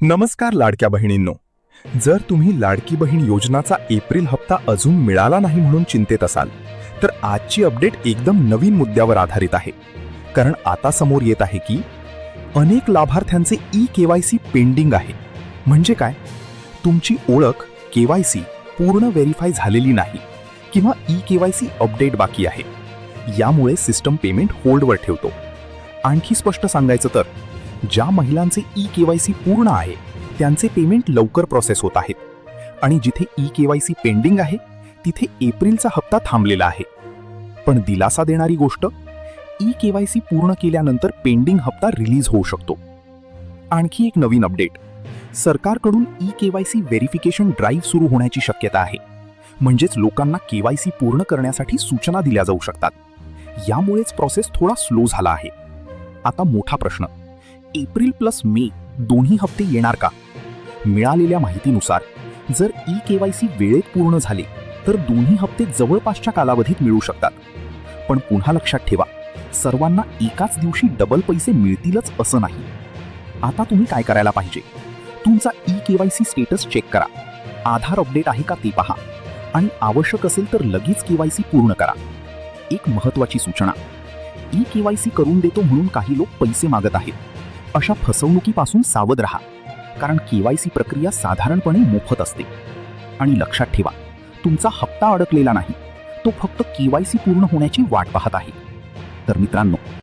नमस्कार लाडक्या बहिणींनो. जर तुम्ही लाडकी बहीण योजनाचा एप्रिल हप्ता अजून मिळाला नाही म्हणून चिंतेत असाल तर आजची अपडेट एकदम नवीन मुद्द्यावर आधारित आहे. कारण आता समोर येत आहे की अनेक लाभार्थ्यांचे ई-केवायसी पेंडिंग आहे. म्हणजे काय? तुमची ओळख केवायसी पूर्ण व्हेरीफाय झालेली नाही किंवा ई-केवायसी अपडेट बाकी आहे. यामुळे सिस्टम पेमेंट होल्डवर ठेवतो. आणखी स्पष्ट सांगायचं तर ज्या महिलांचे ई-केवायसी पूर्ण आहे त्यांचे पेमेंट लवकर प्रोसेस होत आहेत आणि जिथे ई-केवायसी पेंडिंग आहे तिथे एप्रिलचा हप्ता थांबलेला आहे. पण दिलासा देणारी गोष्ट, ई-केवायसी पूर्ण केल्यानंतर पेंडिंग हप्ता रिलीज होऊ शकतो. आणखी एक नवीन अपडेट, सरकारकडून ई-केवायसी व्हेरिफिकेशन ड्राईव्ह सुरू होण्याची शक्यता आहे. म्हणजेच लोकांना केवायसी पूर्ण करण्यासाठी सूचना दिल्या जाऊ शकतात. यामुळेच प्रोसेस थोडा स्लो झाला आहे. आता मोठा प्रश्न, एप्रिल प्लस मे दोन्ही हप्ते येणार का? मिळालेल्या माहितीनुसार जर ई-केवायसी वेळेत पूर्ण झाले तर दोन्ही हप्ते जवळपासच्या कालावधीत मिळू शकतात. पण पुन्हा लक्षात ठेवा, सर्वांना एकाच दिवशी डबल पैसे मिळतीलच असं नाही. आता तुम्ही काय करायला पाहिजे? तुमचा ई-केवायसी स्टेटस चेक करा, आधार अपडेट आहे का ते पहा आणि आवश्यक असेल तर लगेच केवायसी पूर्ण करा. एक महत्त्वाची सूचना, ई-केवायसी करून देतो म्हणून काही लोक पैसे मागत आहेत. अशा फसवणुकीपासून सावध राहा, कारण केवायसी प्रक्रिया साधारणपणे मोफत असते. आणि लक्षात ठेवा, तुमचा हप्ता अडकलेला नाही, तो फक्त केवायसी पूर्ण होण्याची वाट पाहत आहे. तर मित्रांनो,